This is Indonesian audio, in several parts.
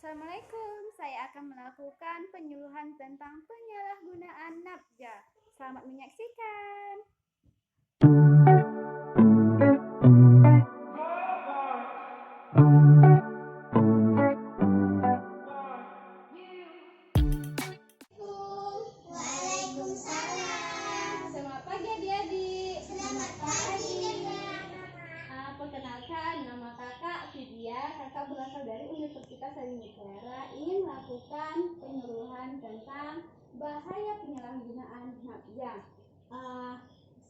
Assalamualaikum, saya akan melakukan penyuluhan tentang penyalahgunaan nafza. Selamat menyaksikan. Waalaikumsalam. Selamat pagi adik-adik. Selamat pagi, Kak. Perkenalkan, nama kakak Vidya. Kakak berasal dari Universitas Sriwijaya. Ingin melakukan penyuluhan tentang bahaya penyalahgunaan nafza.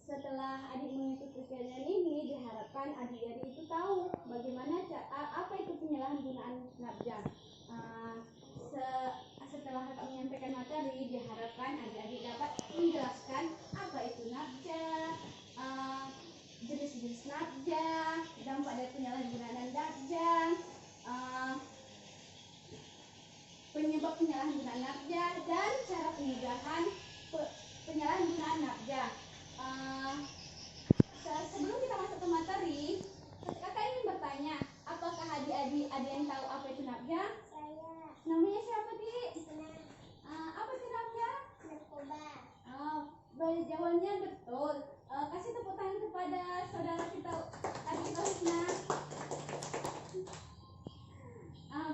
Setelah adik mengikuti kajian ini, diharapkan adik-adik itu tahu bagaimana apa itu penyalahgunaan nafza. Setelah kakak menyampaikan materi, diharapkan adik-adik dapat menjelaskan apa itu nafza, jenis-jenis nafza, dampak dari penyalahgunaan nafza, penyebab penyalahgunaan nafza, dan cara pencegahan penyalahgunaan nafza. Sebelum kita masuk ke materi, kakak ingin bertanya, apakah adik-adik ada yang tahu apa itu nafza? Saya Namanya siapa, Di? senang Apa sih nafza? narkoba. Jawabannya betul. Kasih tepuk tangan kepada saudara kita, adik kita Husna.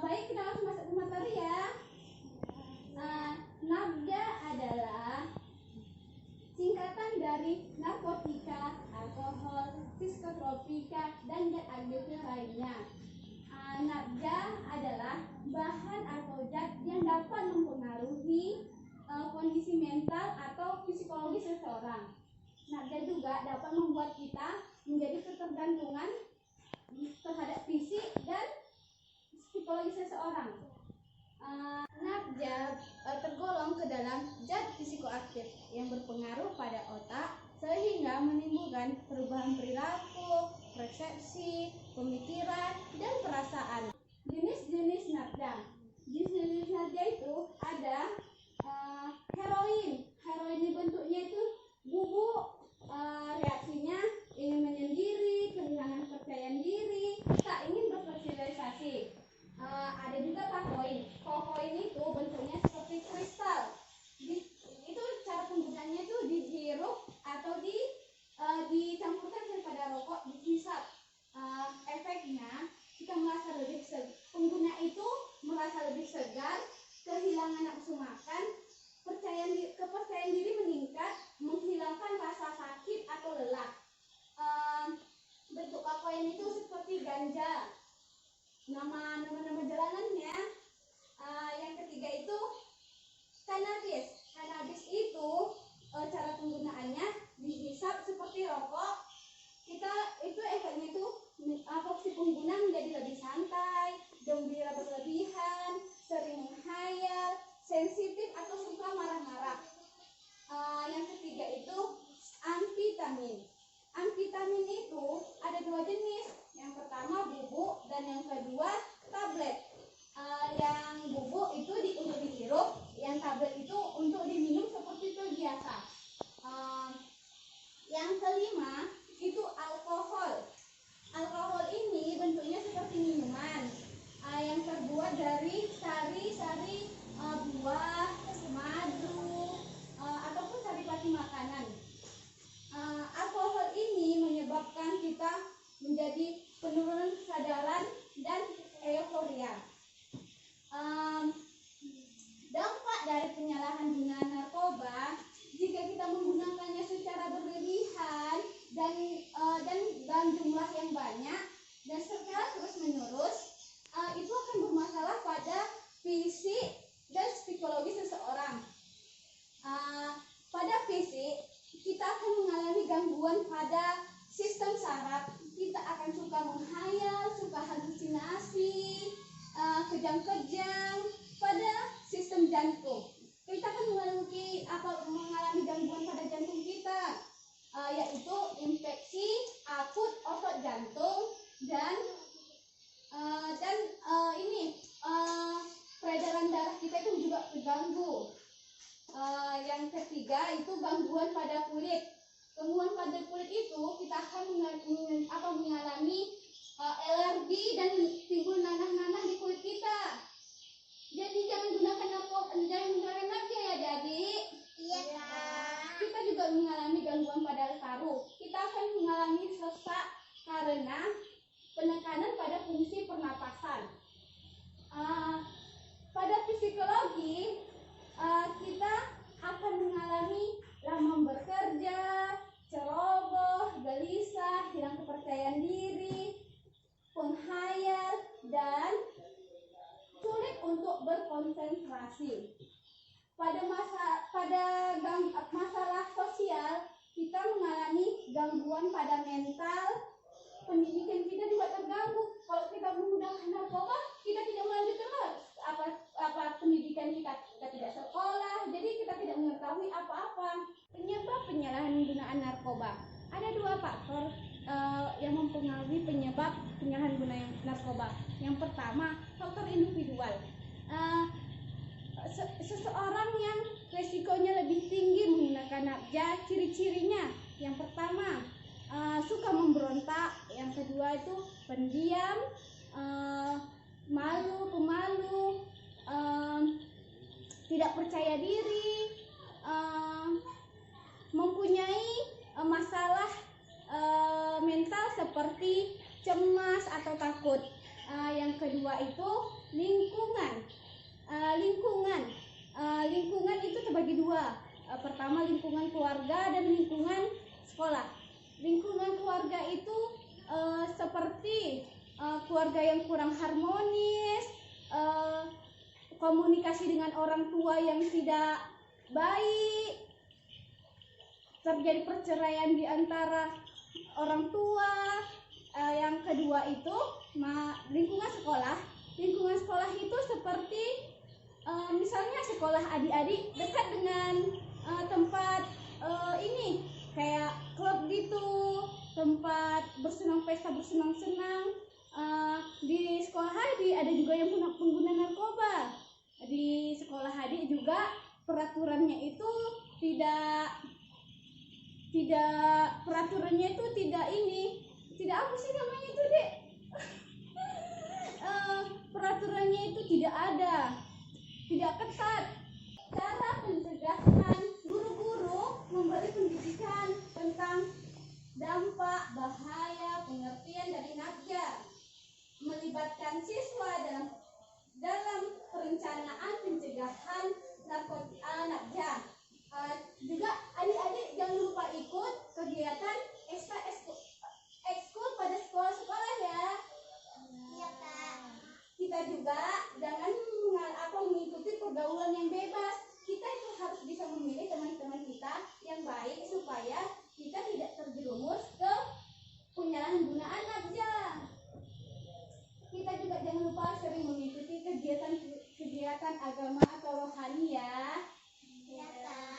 Baik, kita langsung masuk ke materi ya. Nafza adalah singkatan dari narkotika, alkohol, psikotropika, dan zat aktif lainnya. Nafza adalah bahan atau zat yang dapat mempengaruhi kondisi mental atau psikologi seseorang. Nafza juga dapat membuat kita menjadi ketergantungan terhadap fisik dan psikologi seseorang. Nafza tergolong ke dalam zat psikoaktif yang berpengaruh pada otak sehingga menimbulkan perubahan perilaku, persepsi, pemikiran, dan perasaan. Jenis-jenis nafza. Jenis-jenis nafza itu ada heroin. Heroin ini bentuknya itu bubuk, reaksinya ingin menyendiri, kehilangan kepercayaan diri, tak ingin bersosialisasi. Ada juga kokain. Kokain itu bentuknya seperti kristal. Itu cara penggunaannya itu dihirup atau dicampurkan kepada rokok, dihisap. Efeknya kita merasa lebih pengguna itu merasa lebih segar, kehilangan nafsu makan, kepercayaan diri meningkat, menghilangkan rasa sakit atau lelah. Bentuk kokain itu seperti ganja. Nama jalanannya. Yang ketiga itu kanabis. Kanabis itu cara penggunaannya dihisap seperti rokok. Efeknya itu si pengguna menjadi lebih santai, gembira berlebihan, sering menghayal, sensitif atau suka marah-marah. Yang ketiga itu amfetamin. Amfetamin itu ada dua jenis. Yang pertama bubuk dan yang kedua tablet. Yang bubuk itu untuk dihirup, yang tablet itu untuk diminum seperti itu biasa. Yang kelima itu alkohol. Alkohol ini bentuknya seperti minuman yang terbuat dari sari-sari buah, madu, ataupun saripati makanan. Alkohol ini menyebabkan kita menjadi penurunan kesadaran dan euforia. Dampak dari penyalahgunaan narkoba, jika kita menggunakannya secara berlebihan dan jumlah yang banyak dan secara terus-menerus, itu akan bermasalah pada fisik dan psikologi seseorang. Pada fisik, kita akan mengalami gangguan pada sistem saraf. Kita akan suka menghayal, suka halusinasi, kejang-kejang. Pada sistem jantung, kita akan mengalami gangguan pada jantung kita, yaitu infeksi akut otot jantung dan peredaran darah kita itu juga terganggu. Yang ketiga itu gangguan pada kulit. Gangguan pada kulit itu kita akan mengalami alergi dan timbul nanah-nanah di kulit kita. berkonsentrasi. Pada masalah sosial, kita mengalami gangguan pada mental, pendidikan kita juga terganggu. Kalau kita menggunakan narkoba, kita tidak melanjutkan apa pendidikan kita tidak sekolah, jadi kita tidak mengetahui apa-apa. Penyebab penyalahan penggunaan narkoba, ada dua faktor yang mempengaruhi penyebab penyalahgunaan narkoba. Yang pertama, faktor individual. Seseorang yang resikonya lebih tinggi menggunakan nafza, ciri-cirinya yang pertama suka memberontak, yang kedua itu pendiam, pemalu, tidak percaya diri, mempunyai masalah mental seperti cemas atau takut. Yang kedua itu lingkungan. Lingkungan itu terbagi dua. Pertama lingkungan keluarga dan lingkungan sekolah. Lingkungan keluarga itu seperti keluarga yang kurang harmonis, komunikasi dengan orang tua yang tidak baik, terjadi perceraian di antara orang tua. Yang kedua itu lingkungan sekolah. Lingkungan sekolah itu seperti misalnya sekolah adik-adik dekat dengan tempat ini kayak klub gitu, tempat pesta bersenang-senang. Di sekolah adik ada juga yang pengguna narkoba. Di sekolah adik juga peraturannya itu tidak apa sih namanya itu, Dek? Peraturannya itu tidak ada, tidak ketat. Cara pencegahan, guru-guru memberi pendidikan tentang dampak, bahaya, pengertian dari nafza, melibatkan siswa dalam perencanaan pencegahan nafza. Juga adik-adik jangan lupa ikut kegiatan ekskul pada sekolah-sekolah ya. Iya, Kak. Kita juga jangan mengikuti pergaulan yang bebas. Kita itu harus bisa memilih teman-teman kita yang baik supaya kita tidak terjerumus ke penyalahgunaan nafza. Kita juga jangan lupa sering mengikuti kegiatan agama atau rohani ya. Iya, Kak.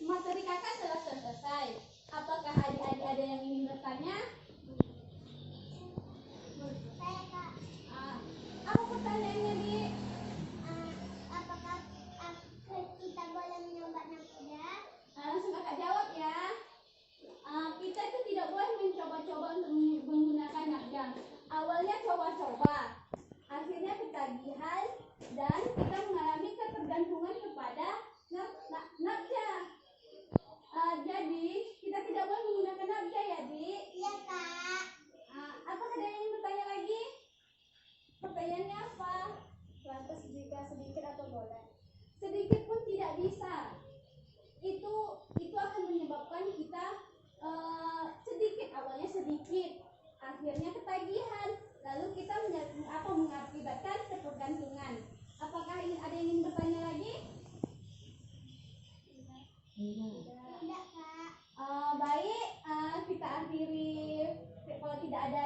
Materi kakak telah selesai. Apakah adik-adik ada yang ingin bertanya? Saya, Kak. Apa pertanyaannya, Di? Apakah kita boleh mencoba nafza? Langsung kakak jawab ya. Kita itu tidak boleh mencoba-coba untuk menggunakan nafza. Awalnya coba-coba, akhirnya ketagihan dan kita mengalami ketergantungan kepada nafza. Jadi kita tidak boleh menggunakan nafza ya, Di? Iya, Kak. Apakah ada yang ingin bertanya lagi? Pertanyaannya apa? Lantas jika sedikit atau boleh? Sedikit pun tidak bisa. Itu akan menyebabkan kita sedikit, awalnya sedikit, akhirnya ketagihan, lalu kita mengakibatkan ketergantungan. Apakah ada yang ingin bertanya lagi? Tidak, Kak. Baik, kita akhiri. Kalau tidak ada